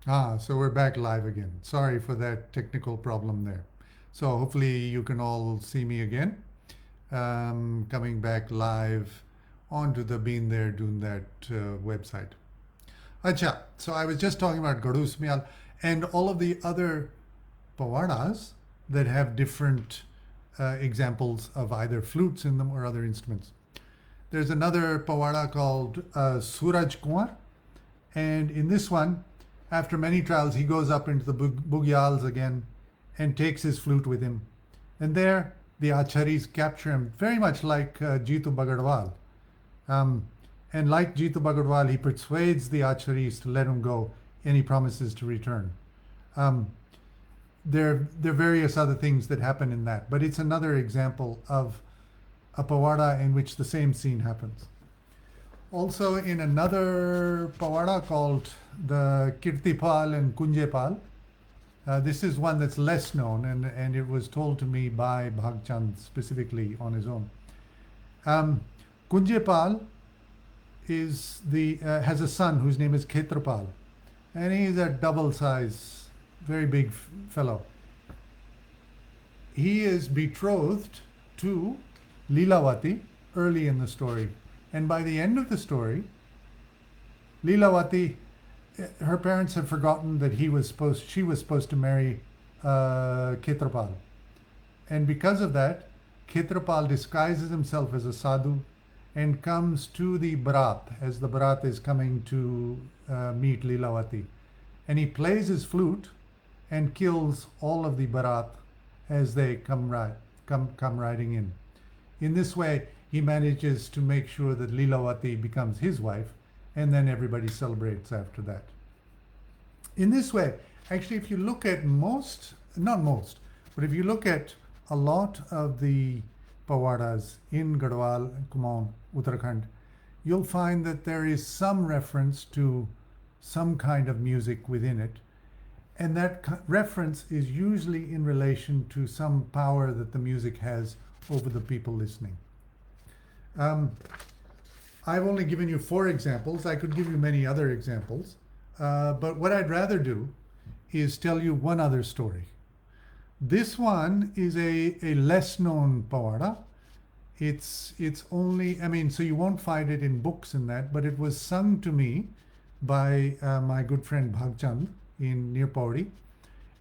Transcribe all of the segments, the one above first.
So we're back live again. Sorry for that technical problem there. So hopefully you can all see me again. Coming back live onto the Been There, Doon That website. Acha, so I was just talking about Gadus Mial and all of the other pawadas that have different examples of either flutes in them or other instruments. There's another pawada called Suraj Kumar, and in this one, after many trials, he goes up into the Bugyals again and takes his flute with him. And there, the Acharyas capture him, very much like Jitu Bagadwal. And like Jitu Bagadwal, he persuades the Acharyas to let him go, and he promises to return. There are various other things that happen in that, but it's another example of a pawada in which the same scene happens. Also, in another pawada called the Kirtipal and Kunjepal, this is one that's less known, and it was told to me by Bhagchand specifically on his own. Kunjepal has a son whose name is Khetrapal, and he's a double size, very big fellow. He is betrothed to Lilavati early in the story. And by the end of the story, Lilavati, her parents had forgotten that she was supposed to marry Khetrapal. And because of that, Khetrapal disguises himself as a sadhu and comes to the Bharat as the Bharat is coming to meet Lilavati. And he plays his flute and kills all of the Bharat as they come riding in. In this way, he manages to make sure that Lilavati becomes his wife, and then everybody celebrates after that. In this way, actually, if you look at not most, but if you look at a lot of the pawadas in Garhwal, Kumon, Uttarakhand, you'll find that there is some reference to some kind of music within it, and that reference is usually in relation to some power that the music has over the people listening. I've only given you 4 examples. I could give you many other examples, but what I'd rather do is tell you one other story. This one is a less known pawada. It's only, so you won't find it in books and that, but it was sung to me by my good friend Bhagchand near Pauri,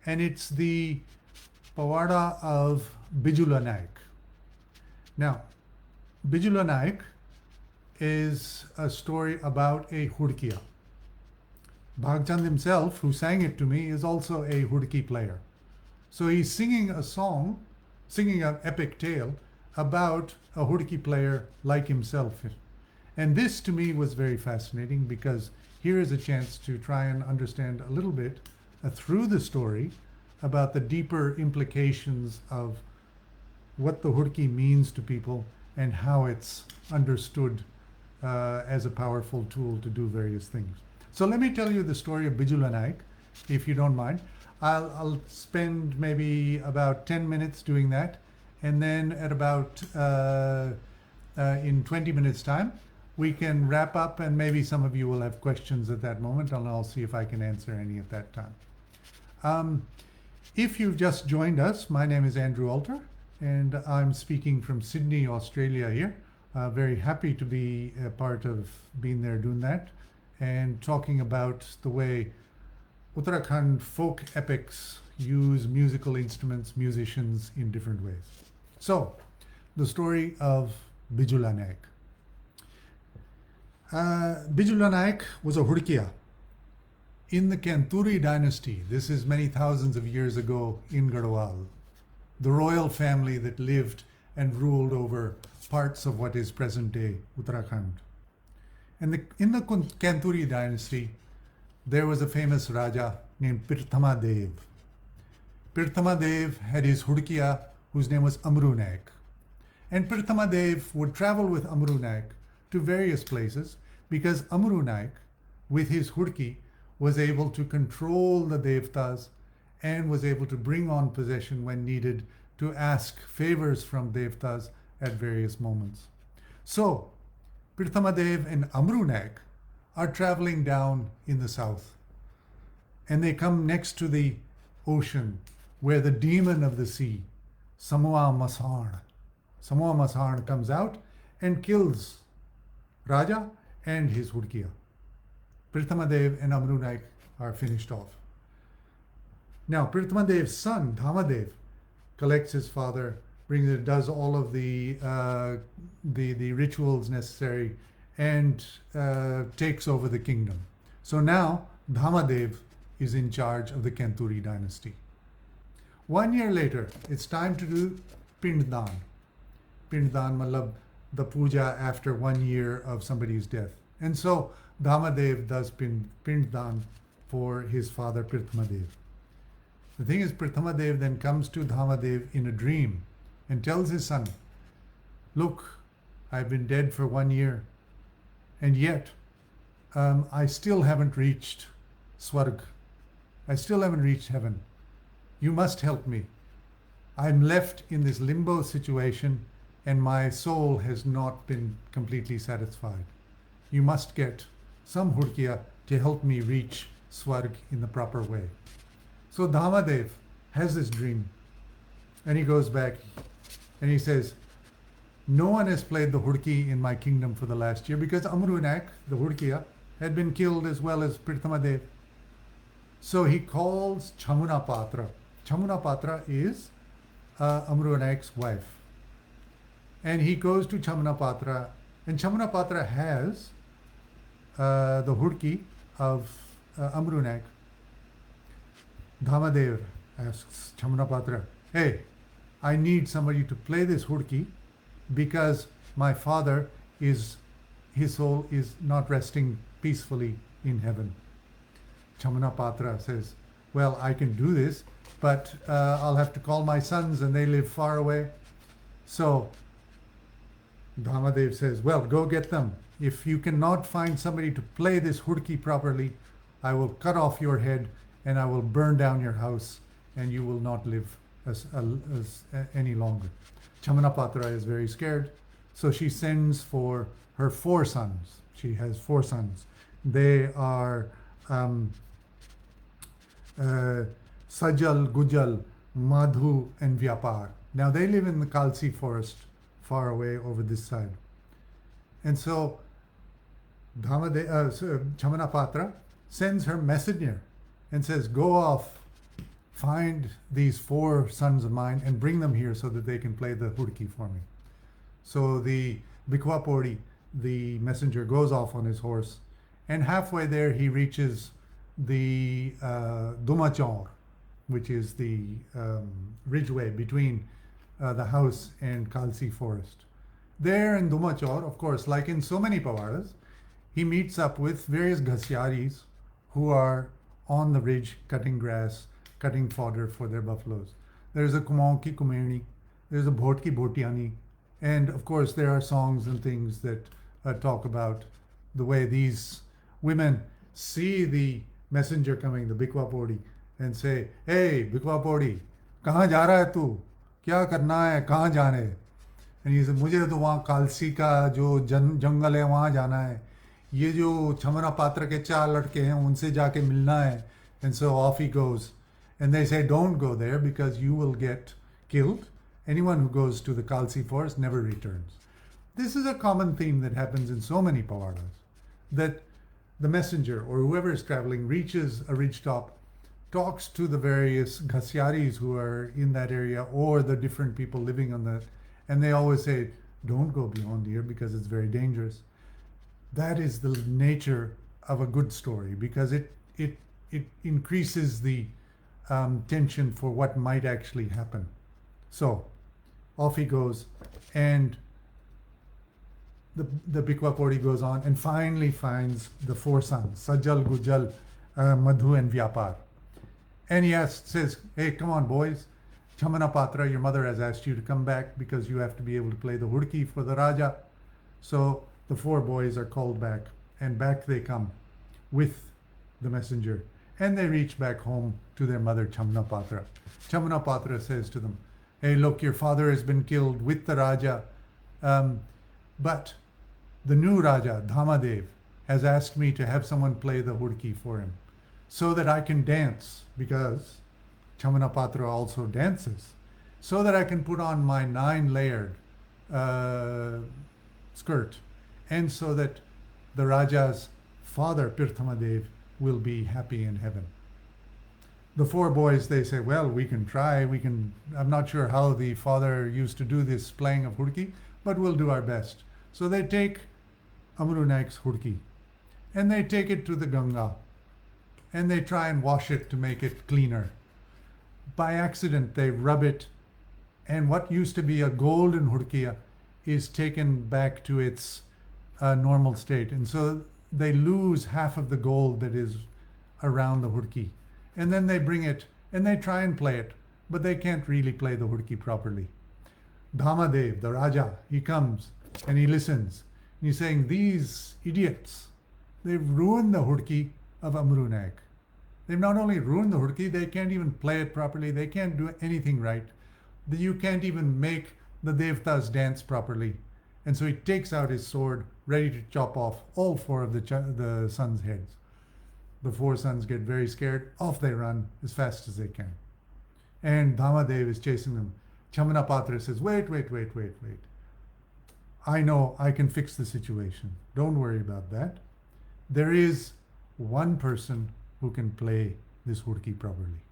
and it's the Pawada of Bijula Nag. Now, Bijula Nag is a story about a hudkiya. Bhagchand himself, who sang it to me, is also a hudki player. So he's singing an epic tale about a hudki player like himself. And this to me was very fascinating because here is a chance to try and understand a little bit through the story about the deeper implications of what the hudki means to people and how it's understood as a powerful tool to do various things. So let me tell you the story of Bijula Nag, if you don't mind. I'll spend maybe about 10 minutes doing that, and then at about in 20 minutes time, we can wrap up, and maybe some of you will have questions at that moment, and I'll see if I can answer any at that time. If you've just joined us, my name is Andrew Alter, and I'm speaking from Sydney, Australia here. Very happy to be a part of Been There, Doon That, and talking about the way Uttarakhand folk epics use musical instruments, musicians in different ways. So, the story of Bijula Nag. Bijula Nag was a hudkiya in the Kathuri Dynasty. This is many thousands of years ago in Garhwal, the royal family that lived and ruled over parts of what is present-day Uttarakhand. And in the Kathuri Dynasty, there was a famous Raja named Pirthama Dev. Pirthama Dev had his hudkiya whose name was Amru Nag. And Pirthama Dev would travel with Amru Nag to various places because Amru Nag, with his hudki, was able to control the devtas and was able to bring on possession when needed to ask favors from devtas at various moments. So, Pirthama Dev and Amru Nag are traveling down in the south. and they come next to the ocean where the demon of the sea, Samua Masarn comes out and kills Raja and his Hudkiya. Prithamadev and Amru Naik are finished off. Now, Prithmadev's son, Dhamadev, collects his father, brings it, does all of the rituals necessary, and takes over the kingdom. So now Dhamadev is in charge of the Kathuri dynasty. 1 year later, it's time to do Pinddan. Pinddan malab, the puja after 1 year of somebody's death. And so Dhamadev does Pinddan for his father Prithamadev. The thing is, Prithamadev then comes to Dhamadev in a dream and tells his son, look, I've been dead for 1 year, and yet I still haven't reached Swarg. I still haven't reached heaven. You must help me. I'm left in this limbo situation and my soul has not been completely satisfied. You must get some Hudkiya to help me reach Swarg in the proper way. So Dhamadev has this dream and he goes back and he says, no one has played the Hudki in my kingdom for the last year because Amru Naik, the Hudkiya, had been killed as well as Prithamadev. So he calls Chamuna Patra. Chamuna Patra is Amru Naik's wife. And he goes to Chamuna Patra, and Chamuna Patra has the Hudki of Amru Naik. Dhamadev asks Chamuna Patra, hey, I need somebody to play this Hudki because my father his soul is not resting peacefully in heaven. Chamuna Patra says, well, I can do this, but I'll have to call my sons and they live far away. So Dhamadev says, well, go get them. If you cannot find somebody to play this Hudki properly, I will cut off your head and I will burn down your house and you will not live as any longer. Chamuna Patra is very scared, so she sends for her 4 sons. She has 4 sons. They are Sajal, Gujal, Madhu, and Vyapar. Now they live in the Kalsi forest far away over this side. And so Chamuna Patra sends her messenger and says, go off, find these 4 sons of mine and bring them here so that they can play the Hudki for me. So the Bikwa Pori, the messenger, goes off on his horse, and halfway there he reaches the Dumachor, which is the ridgeway between the house and Kalsi forest. There in Dumachor, of course, like in so many Pawadas, he meets up with various Ghasyaris who are on the ridge cutting grass, cutting fodder for their buffaloes. There's a Kumon ki Kumeni, there's a Bhot ki Bhotiani, and of course there are songs and things that talk about the way these women see the messenger coming, the Bikwa Podi, and say, hey, Bikwa Podi, kahan ja raha hai tu? Kya karna hai? Kahan jana hai? And he said, मुझे तो वहाँ कालसी का जो जंगल है वहाँ जाना है. ये जो छमना पात्र के 4 लड़के हैं उनसे जाके मिलना है. And so off he goes. And they say, don't go there because you will get killed. Anyone who goes to the Kalsi forest never returns. This is a common theme that happens in so many Pawadas, that the messenger or whoever is traveling reaches a ridgetop, talks to the various Ghasyaris who are in that area or the different people living on that, and they always say, don't go beyond here because it's very dangerous. That is the nature of a good story because it increases the tension for what might actually happen. So off he goes, and the Bikwa Podi goes on and finally finds the 4 sons, Sajal, Gujal, Madhu, and Vyapar. And he says, hey, come on, boys. Chamana Patra, your mother has asked you to come back because you have to be able to play the Hudki for the Raja. So the 4 boys are called back, and back they come with the messenger. And they reach back home to their mother, Chamana Patra. Chamana Patra says to them, hey, look, your father has been killed with the Raja, but the new Raja, Dhamadev, has asked me to have someone play the Hudki for him. so that I can dance, because Chamanapatra also dances, so that I can put on my 9-layered skirt, and so that the Raja's father, Pirthamadev, will be happy in heaven. The 4 boys, they say, well, we can try, I'm not sure how the father used to do this playing of hurki, but we'll do our best. So they take Amru Naik's hurki, and they take it to the Ganga, and they try and wash it to make it cleaner. By accident, they rub it, and what used to be a golden hurkiya is taken back to its normal state. And so they lose half of the gold that is around the hurki. And then they bring it, and they try and play it, but they can't really play the hurki properly. Dhamadev, the Raja, he comes, and he listens. And he's saying, these idiots, they've ruined the hurki of Amru Naik. They've not only ruined the hurki, they can't even play it properly. They can't do anything right. You can't even make the Devtas dance properly. And so he takes out his sword, ready to chop off all 4 of the sons' heads. The 4 sons get very scared. Off they run as fast as they can. And Dhamadev is chasing them. Chamanapatra says, wait. I know I can fix the situation. Don't worry about that. There is one person who can play this hurki properly.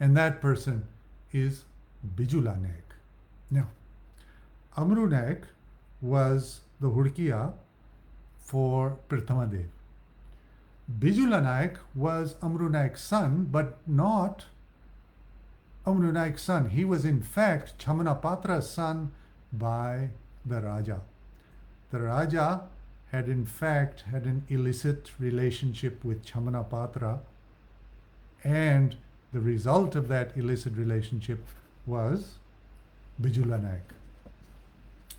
And that person is Bijula Nag. Now, Amru Naik was the hurkiya for Pirthamadev. Bijula Nag was Amru Naik's son, but not Amru Naik's son. He was in fact Chamanapatra's son by the Raja. The Raja had in fact had an illicit relationship with Chamanapatra, and the result of that illicit relationship was Bijula Nag.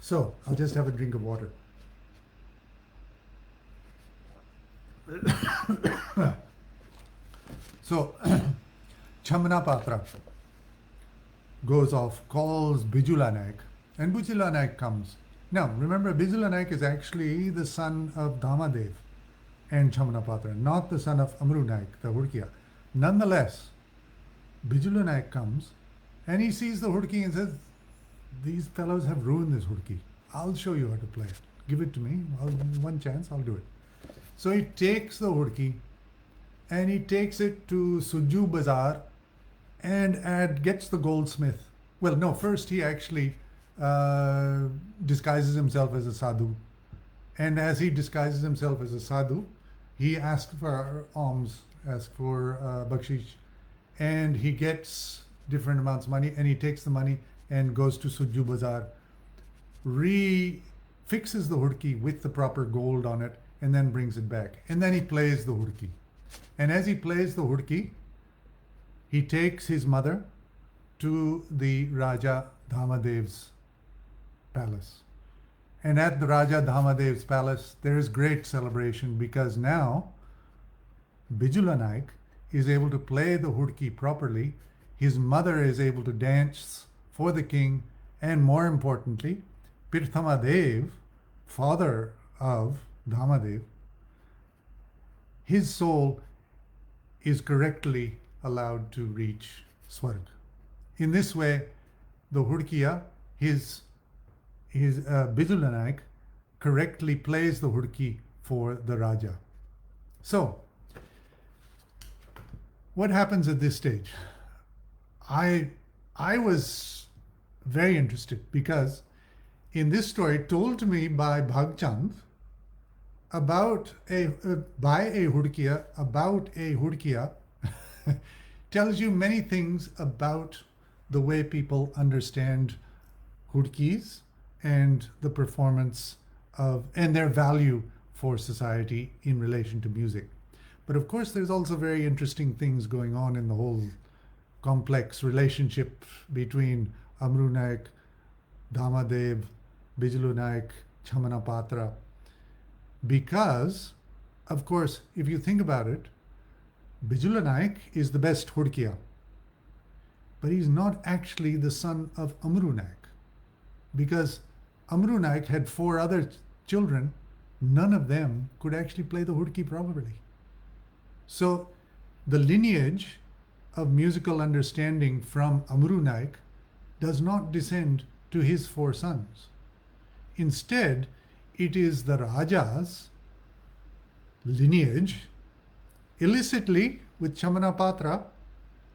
So, I'll just have a drink of water. So, Chamanapatra goes off, calls Bijula Nag, and Bijula Nag comes. Now, remember, Bijula Nag is actually the son of Dhamadev and Chamanapatra, not the son of Amru Naik, the hurkiya. Nonetheless, Bijula Nag comes, and he sees the hurki and says, these fellows have ruined this hurki. I'll show you how to play it. Give it to me. One chance, I'll do it. So he takes the hurki, and he takes it to Suju Bazaar and gets the goldsmith. Well, no, first he actually disguises himself as a sadhu. And as he disguises himself as a sadhu, he asks for alms, asks for bakshish, and he gets different amounts of money, and he takes the money and goes to Suju Bazaar, fixes the hurki with the proper gold on it, and then brings it back. And then he plays the hurki. And as he plays the hurki, he takes his mother to the Raja Dhamadev's palace. And at the Raja Dhamadev's palace, there is great celebration, because now Bijula Naik is able to play the hurki properly. His mother is able to dance for the king, and more importantly, Pirthamadev, father of Dhamadev, his soul is correctly allowed to reach Swarg. In this way, the hurkiya, his Bijula Naik, correctly plays the hurki for the Raja. So, what happens at this stage? I was very interested, because in this story told to me by Bhagchand about by a hurkiya tells you many things about the way people understand hurkis and the performance of and their value for society in relation to music. But of course, there's also very interesting things going on in the whole complex relationship between Amru Naik, Dhamadev, Bijula Naik, Chamanapatra. Because, of course, if you think about it, Bijula Naik is the best hurkiya, but he's not actually the son of Amru Naik, because Amru Naik had 4 other children. None of them could actually play the hurki properly. So The lineage of musical understanding from Amru Naik does not descend to his four sons. Instead, it is the Raja's lineage, illicitly with Chamanapatra.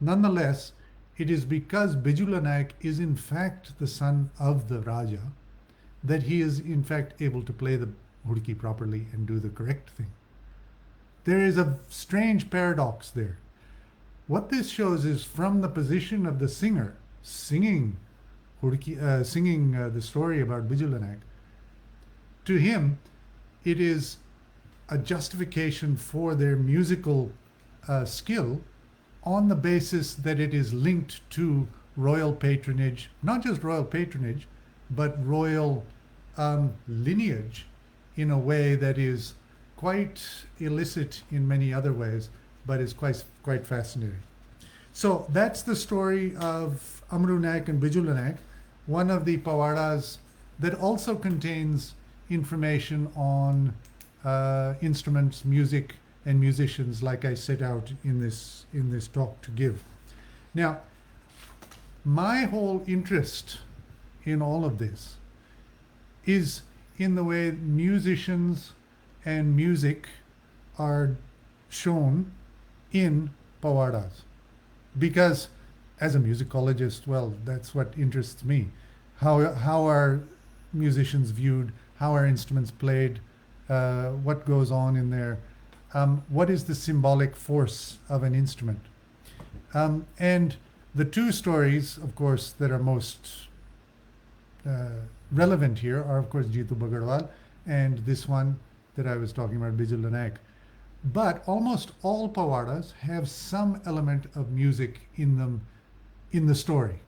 Nonetheless, it is because Bijula Nag is in fact the son of the Raja that he is in fact able to play the hudki properly and do the correct thing. There is a strange paradox there. What this shows is from the position of the singer singing the story about Bijula Nag, to him it is a justification for their musical skill on the basis that it is linked to royal patronage, not just royal patronage, but royal lineage in a way that is quite illicit in many other ways, but is quite fascinating. So that's the story of Amru Nag and Bijula Nag, one of the Pawadas that also contains information on instruments, music, and musicians, like I set out in this talk to give. Now, my whole interest in all of this is in the way musicians and music are shown in Pawadas. Because as a musicologist, well, that's what interests me. How are musicians viewed? How are instruments played? What goes on in there? What is the symbolic force of an instrument? And the two stories, of course, that are most relevant here are, of course, Jitu Bagarwal and this one that I was talking about, Bijula Nag. But almost all Pawadas have some element of music in them in the story.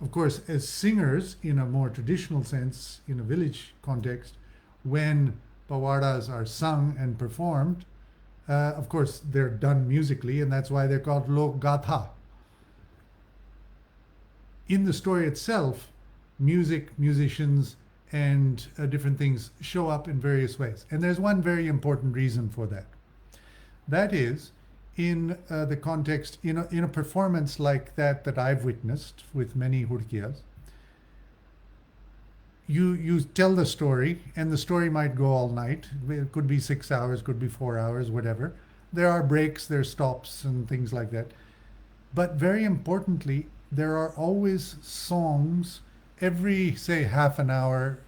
Of course, as singers, in a more traditional sense, in a village context, when Pawadas are sung and performed, of course, they're done musically, and that's why they're called Lok Gatha. In the story itself, music, musicians, and different things show up in various ways. And there's one very important reason for that. That is, in the context, in a performance like that I've witnessed with many hurkiyas, you tell the story, and the story might go all night. It could be 6 hours, could be 4 hours, whatever. There are breaks, there are stops, and things like that. But very importantly, there are always songs every, say, half an hour,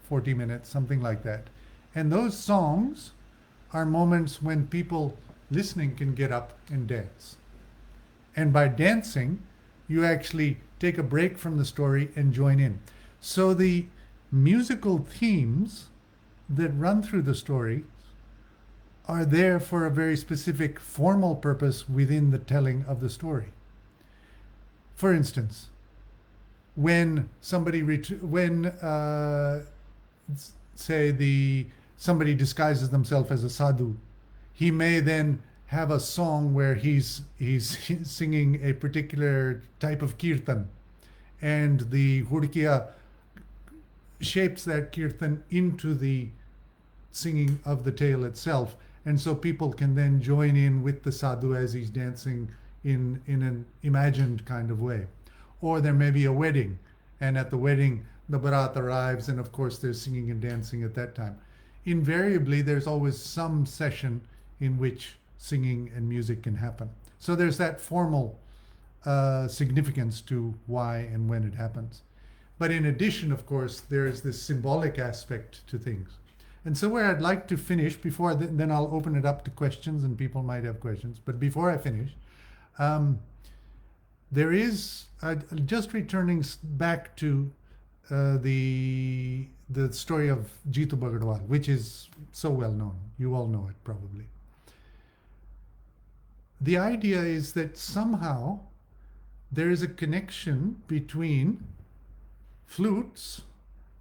40 minutes, something like that. And those songs are moments when people listening can get up and dance. And by dancing, you actually take a break from the story and join in. So the musical themes that run through the story are there for a very specific formal purpose within the telling of the story. For instance, when somebody somebody disguises themselves as a sadhu, he may then have a song where he's singing a particular type of kirtan, and the hurkiya shapes that kirtan into the singing of the tale itself, and so people can then join in with the sadhu as he's dancing in an imagined kind of way. Or there may be a wedding, and at the wedding the barat arrives, and of course there's singing and dancing at that time. Invariably, there's always some session in which singing and music can happen. So there's that formal significance to why and when it happens. But in addition, of course, there's this symbolic aspect to things. And so where I'd like to finish, before then I'll open it up to questions, and people might have questions. But before I finish, there is, just returning back to the story of Jitu Bagarwal, which is so well known. You all know it probably. The idea is that somehow there is a connection between flutes,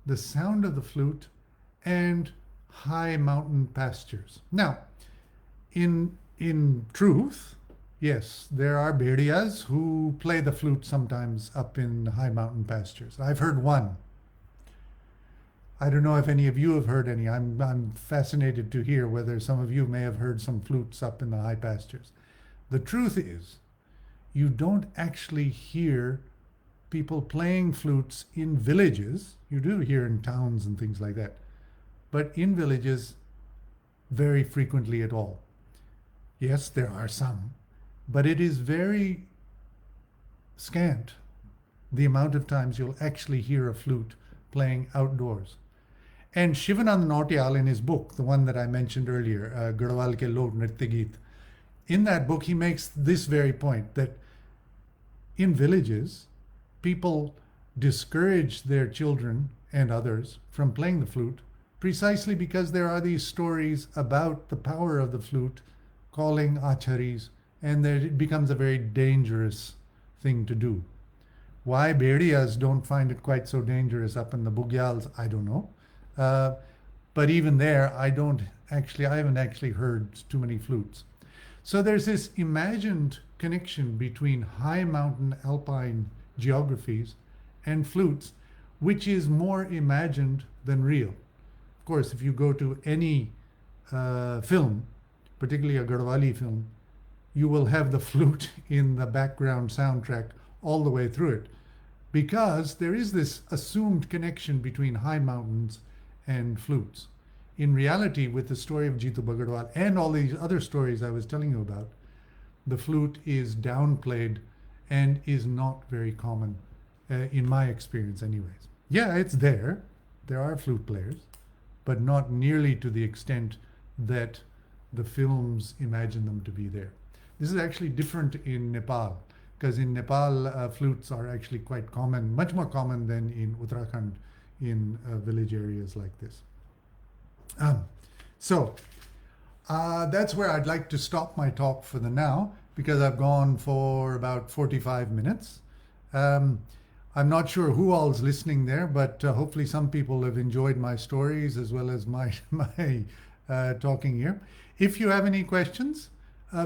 the sound of the flute, and high mountain pastures. Now, in truth, yes, there are Bediyas who play the flute sometimes up in high mountain pastures. I've heard one. I don't know if any of you have heard any. I'm fascinated to hear whether some of you may have heard some flutes up in the high pastures. The truth is, you don't actually hear people playing flutes in villages. You do hear in towns and things like that, but in villages, very frequently at all. Yes, there are some, but it is very scant the amount of times you'll actually hear a flute playing outdoors. And Shivanand Nautiyal, in his book, the one that I mentioned earlier, Garhwal Ke Lok Nritya Geet, in that book he makes this very point, that in villages, people discourage their children and others from playing the flute precisely because there are these stories about the power of the flute calling acharis, and that it becomes a very dangerous thing to do. Why Bediyas don't find it quite so dangerous up in the Bugyals, I don't know. But even there, I haven't actually heard too many flutes. So there's this imagined connection between high mountain alpine geographies and flutes, which is more imagined than real. Of course, if you go to any film, particularly a Garhwali film, you will have the flute in the background soundtrack all the way through it, because there is this assumed connection between high mountains and flutes. In reality, with the story of Jitu Bagarwal and all these other stories I was telling you about, the flute is downplayed and is not very common, in my experience anyways. Yeah, it's there. There are flute players, but not nearly to the extent that the films imagine them to be there. This is actually different in Nepal, because in Nepal, flutes are actually quite common, much more common than in Uttarakhand, in village areas like this. So that's where I'd like to stop my talk for the now, because I've gone for about 45 minutes. I'm not sure who all's listening there, but hopefully some people have enjoyed my stories as well as my talking here. If you have any questions,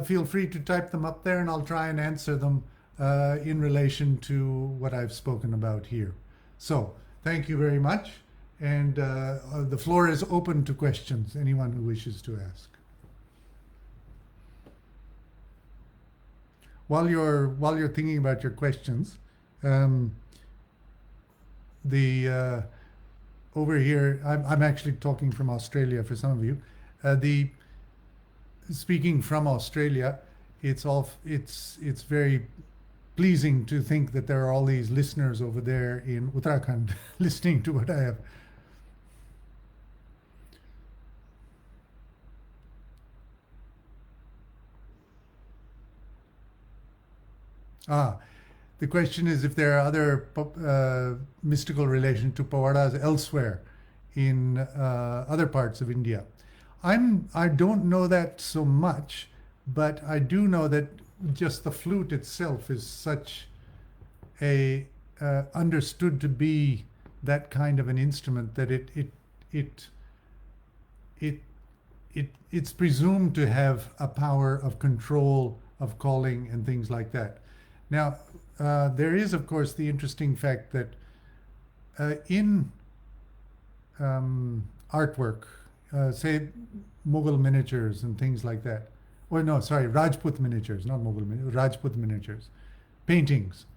feel free to type them up there, and I'll try and answer them in relation to what I've spoken about here. So thank you very much, and the floor is open to questions, anyone who wishes to ask. While you're thinking about your questions, over here, I'm actually talking from Australia for some of you. Speaking from Australia, it's very pleasing to think that there are all these listeners over there in Uttarakhand listening to what I have. The question is if there are other mystical relation to Pawadas elsewhere in other parts of India. I don't know that so much, but I do know that just the flute itself is such a understood to be that kind of an instrument that it's presumed to have a power of control, of calling, and things like that. Now, there is, of course, the interesting fact that in artwork, say Mughal miniatures and things like that, or no, sorry, Rajput miniatures, not Mughal miniatures, Rajput miniatures, paintings,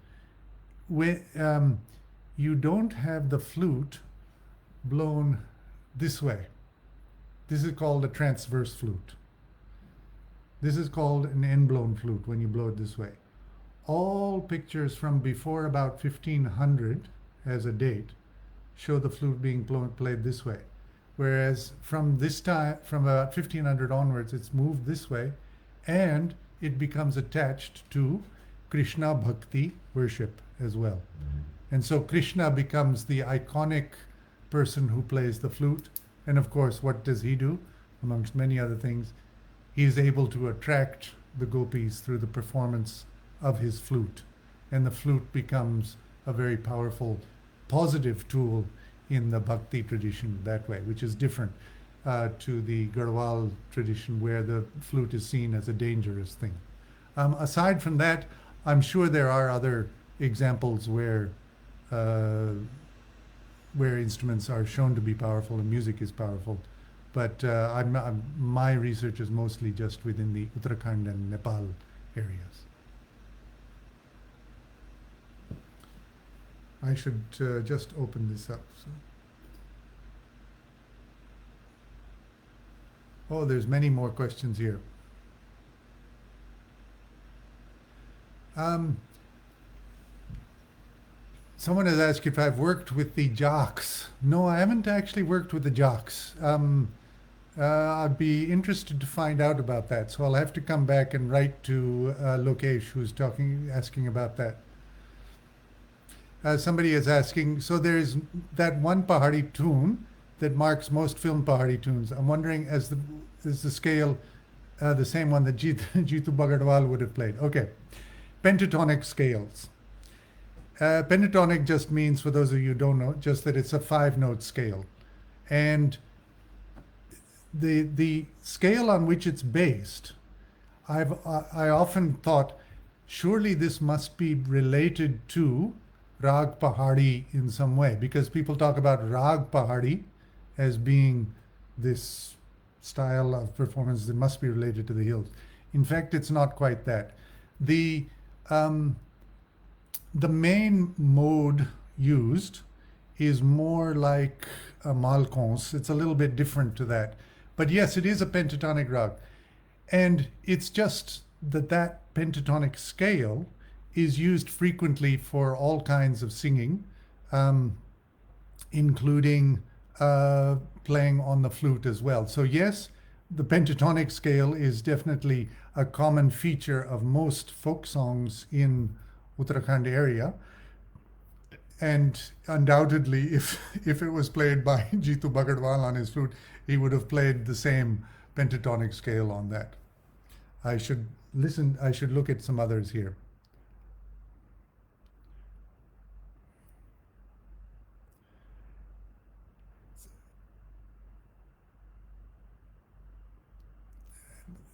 where you don't have the flute blown this way. This is called a transverse flute. This is called an end-blown flute when you blow it this way. All pictures from before about 1500 as a date show the flute being played this way. Whereas from this time, from about 1500 onwards, it's moved this way, and it becomes attached to Krishna Bhakti worship as well. And so Krishna becomes the iconic person who plays the flute. And of course, what does he do? Amongst many other things, he is able to attract the gopis through the performance of his flute. And the flute becomes a very powerful, positive tool in the bhakti tradition that way, which is different to the Garhwal tradition, where the flute is seen as a dangerous thing. Aside from that, I'm sure there are other examples where instruments are shown to be powerful and music is powerful, but my research is mostly just within the Uttarakhand and Nepal areas. I should just open this up. So. Oh, there's many more questions here. Someone has asked if I've worked with the jocks. No, I haven't actually worked with the jocks. I'd be interested to find out about that. So I'll have to come back and write to Lokesh, who's asking about that. Somebody is asking, so there's that one Pahari tune that marks most film Pahari tunes. I'm wondering, is the scale the same one that Jitu Bagadwal would have played? Okay. Pentatonic scales. Pentatonic just means, for those of you who don't know, just that it's a 5-note scale. And the scale on which it's based, I often thought, surely this must be related to Rag Pahari in some way, because people talk about Rag Pahari as being this style of performance that must be related to the hills. In fact, it's not quite that. The main mode used is more like a malconce. It's a little bit different to that. But yes, it is a pentatonic rag. And it's just that pentatonic scale is used frequently for all kinds of singing, including playing on the flute as well. So yes, the pentatonic scale is definitely a common feature of most folk songs in Uttarakhand area. And undoubtedly, if it was played by Jitu Bagadwal on his flute, he would have played the same pentatonic scale on that. I should look at some others here.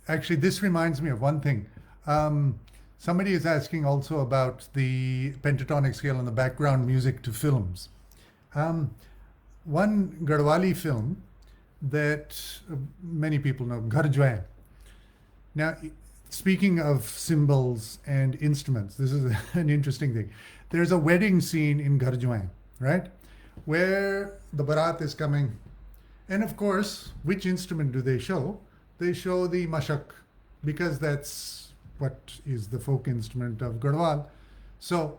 Actually, this reminds me of one thing. Somebody is asking also about the pentatonic scale and the background music to films. One Garhwali film that many people know, Gharjwain. Now, speaking of cymbals and instruments, this is an interesting thing. There's a wedding scene in Gharjwain, right? Where the barat is coming. And of course, which instrument do they show? They show the mashak, because that's what is the folk instrument of Garhwal. So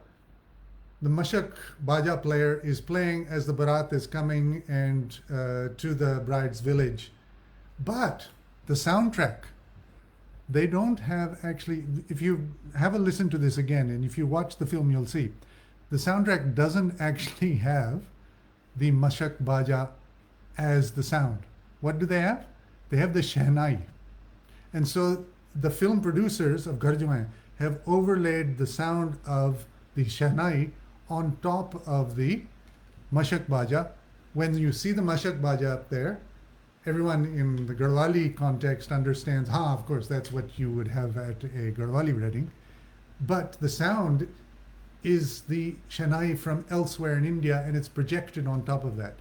the mashak baja player is playing as the barat is coming and to the bride's village. But the soundtrack, they don't have actually, if you have a listen to this again, and if you watch the film, you'll see, the soundtrack doesn't actually have the mashak baja as the sound. What do they have? They have the shehnai. And so the film producers of Gharjwain have overlaid the sound of the shehnai on top of the mashak baja. When you see the mashak baja up there, everyone in the Garhwali context understands, of course, that's what you would have at a Garhwali wedding. But the sound is the shehnai from elsewhere in India, and it's projected on top of that.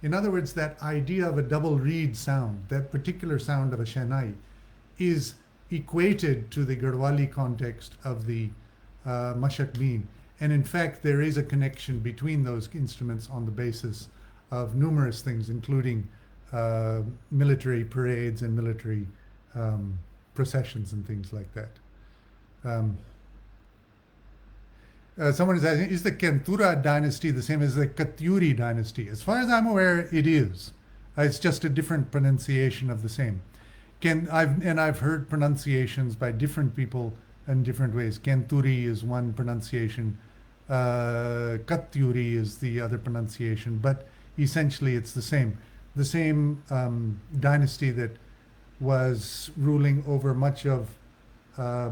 In other words, that idea of a double reed sound, that particular sound of a shehnai, is equated to the Garhwali context of the mashak bean. And in fact, there is a connection between those instruments on the basis of numerous things, including military parades and military processions and things like that. Someone is asking, is the Kathuri dynasty the same as the Kathuri dynasty? As far as I'm aware, it is. It's just a different pronunciation of the same. I've heard pronunciations by different people in different ways. Kathuri is one pronunciation. Kathuri is the other pronunciation. But essentially, it's the same. The same dynasty that was ruling over much of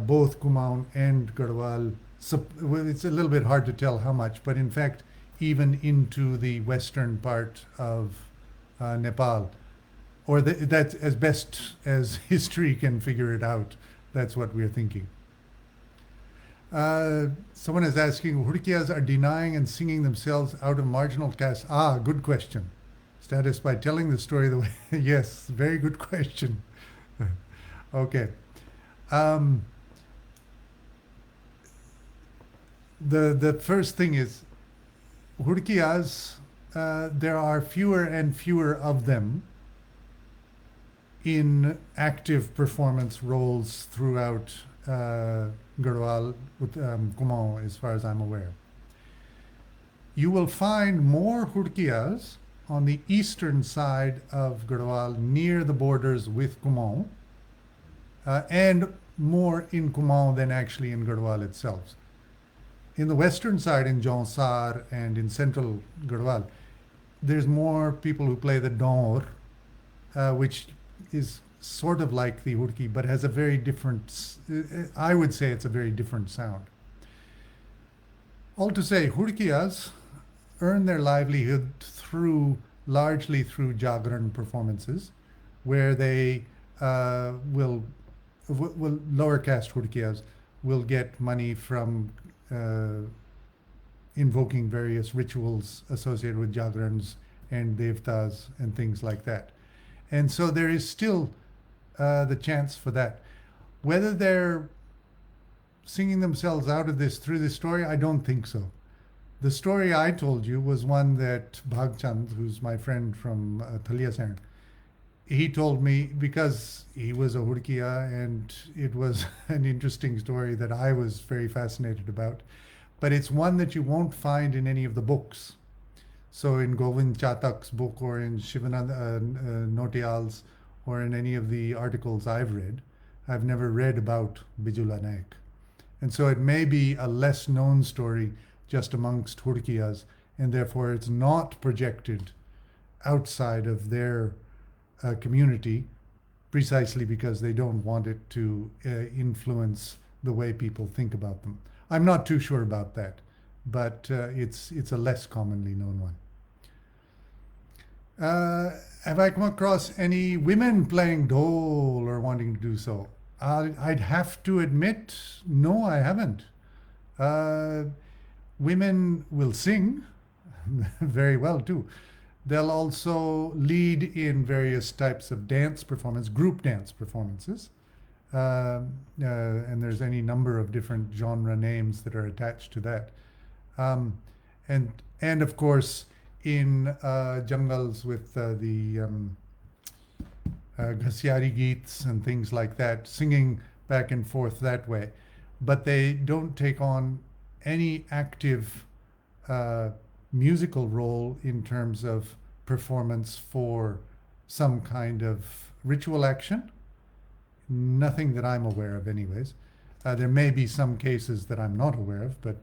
both Kumon and Garhwal. So it's a little bit hard to tell how much, but in fact, even into the western part of Nepal, or that's as best as history can figure it out. That's what we're thinking. Someone is asking, Hurkiyas are denying and singing themselves out of marginal caste. Good question. Status by telling the story the way. Yes, very good question. Okay. The first thing is hurkiyas. There are fewer and fewer of them in active performance roles throughout Garhwal, with Kumon, as far as I'm aware. You will find more hurkiyas on the eastern side of Garhwal, near the borders with Kumon, and more in Kumon than actually in Garhwal itself. In the western side, in Jaunsar and in central Garhwal, there's more people who play the Dhol, which is sort of like the hurki, but has a very different, I would say it's a very different sound. All to say, hurkiyas earn their livelihood largely through Jagaran performances, where they will lower caste hurkiyas will get money from invoking various rituals associated with Jagarans and Devtas and things like that. And so there is still the chance for that. Whether they're singing themselves out of this through this story, I don't think so. The story I told you was one that Bhagchand, who's my friend from Thaliasang, he told me because he was a hurkiya, and it was an interesting story that I was very fascinated about. But it's one that you won't find in any of the books. So in Govind Chatak's book, or in Shivananda Notial's, or in any of the articles I've read, I've never read about Bijula Nag. And so it may be a less known story just amongst hurkiyas, and therefore it's not projected outside of their community, precisely because they don't want it to influence the way people think about them. I'm not too sure about that, but it's a less commonly known one. Have I come across any women playing dhol or wanting to do so? I'd have to admit, no, I haven't. Women will sing very well too. They'll also lead in various types of dance performance, group dance performances. And there's any number of different genre names that are attached to that. And of course, in jungles with the Ghasyari Geets and things like that, singing back and forth that way. But they don't take on any active musical role in terms of performance for some kind of ritual action. Nothing that I'm aware of anyways. There may be some cases that I'm not aware of, but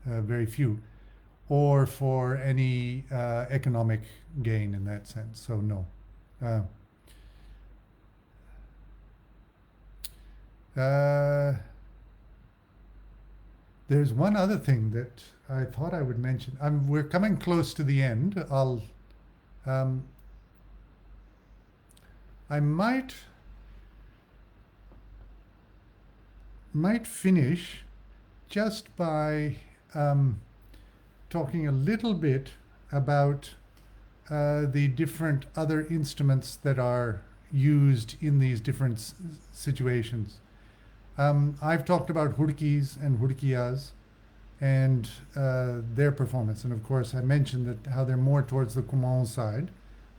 very few. Or for any economic gain in that sense, so no. There's one other thing that I thought I would mention. We're coming close to the end. I might finish just by talking a little bit about the different other instruments that are used in these different situations. I've talked about hurkis and hurkiyas and their performance. And of course, I mentioned that how they're more towards the Kumon side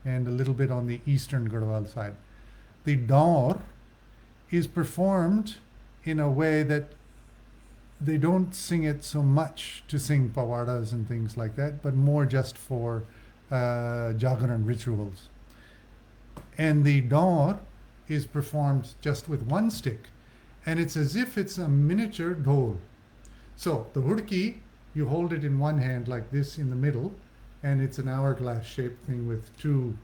and a little bit on the eastern Garhwal side. The Dhol is performed in a way that they don't sing it so much to sing pawadas and things like that, but more just for Jagaran rituals. And the Dhol is performed just with one stick, and it's as if it's a miniature dhol. So the hurki, you hold it in one hand like this in the middle, and it's an hourglass shaped thing with two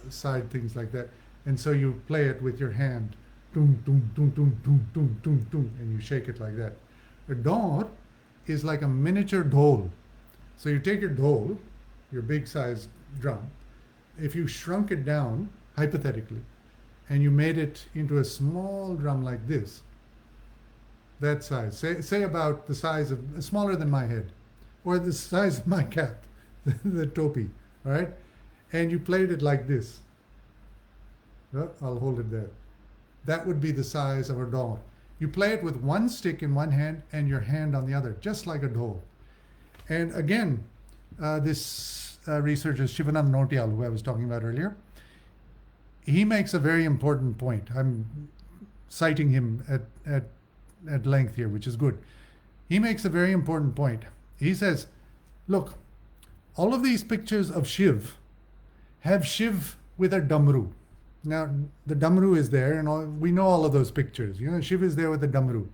side things like that. And so you play it with your hand, doom, doom, doom, doom, doom, doom, doom, doom, and you shake it like that. The dhol is like a miniature dhol. So you take your dhol, your big size drum, if you shrunk it down, hypothetically, and you made it into a small drum like this, that size, say about the size of, smaller than my head, or the size of my cap, the topi, all right? And you played it like this. I'll hold it there. That would be the size of a dhol. You play it with one stick in one hand and your hand on the other, just like a dhol. And again, this researcher, Shivanand Nautiyal, who I was talking about earlier, he makes a very important point. I'm citing him at length here, which is good. He makes a very important point. He says, look, all of these pictures of Shiv have Shiv with a damru. Now, the damru is there, and we know all of those pictures. You know, Shiv is there with the damru.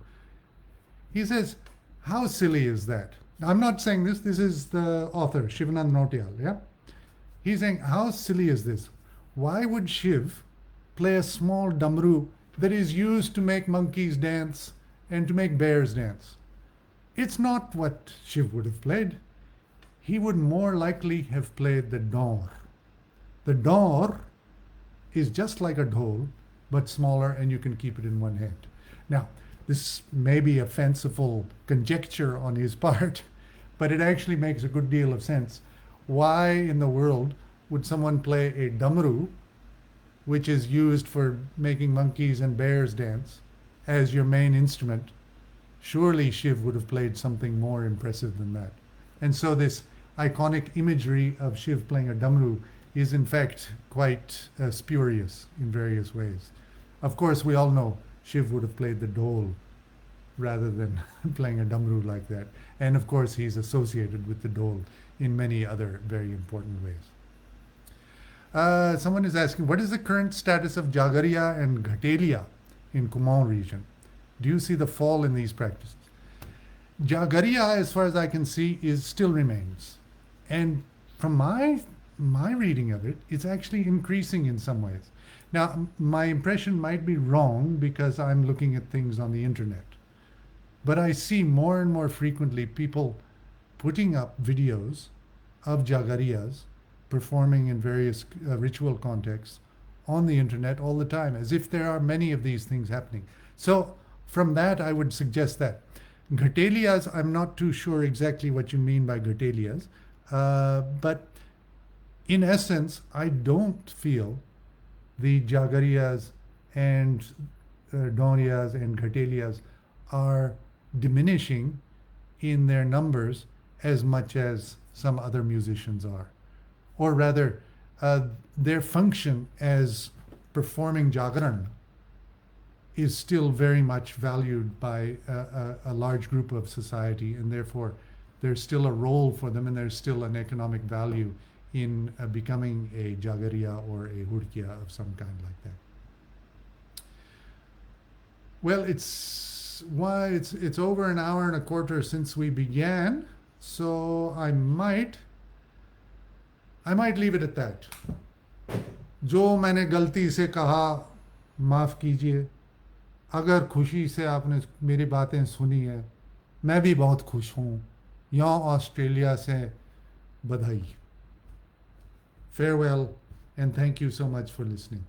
He says, how silly is that? Now, I'm not saying this. This is the author, Shivanand Nautiyal, yeah? He's saying, how silly is this? Why would Shiv play a small damru that is used to make monkeys dance and to make bears dance? It's not what Shiv would have played. He would more likely have played the daur. The daur is just like a dhol, but smaller, and you can keep it in one hand. Now, this may be a fanciful conjecture on his part, but it actually makes a good deal of sense. Why in the world would someone play a damru, which is used for making monkeys and bears dance, as your main instrument? Surely Shiv would have played something more impressive than that. And so this iconic imagery of Shiv playing a damru is in fact quite spurious in various ways. Of course, we all know Shiv would have played the dhol rather than playing a damru like that. And of course, he's associated with the dhol in many other very important ways. Someone is asking, what is the current status of Jagarya and Gadalia in Kumon region? Do you see the fall in these practices? Jagarya, as far as I can see, still remains. And from my reading of it, it's actually increasing in some ways. Now, my impression might be wrong because I'm looking at things on the internet. But I see more and more frequently people putting up videos of Jagaryas performing in various ritual contexts on the internet all the time, as if there are many of these things happening. So from that, I would suggest that. Ghataliyas, I'm not too sure exactly what you mean by Ghataliyas, but in essence, I don't feel the Jagaryas and Dauriyas and Ghataliyas are diminishing in their numbers as much as some other musicians are. Or rather, their function as performing Jagaran is still very much valued by a large group of society, and therefore there's still a role for them, and there's still an economic value in becoming a Jagarya or a Hurkiya of some kind like that. Well, it's over an hour and a quarter since we began, so I might leave it at that. जो मैंने गलती से कहा माफ़ कीजिए. अगर खुशी से आपने मेरी बातें सुनी है, मैं भी बहुत खुश हूँ. यहाँ ऑस्ट्रेलिया से बधाई. Farewell, and thank you so much for listening.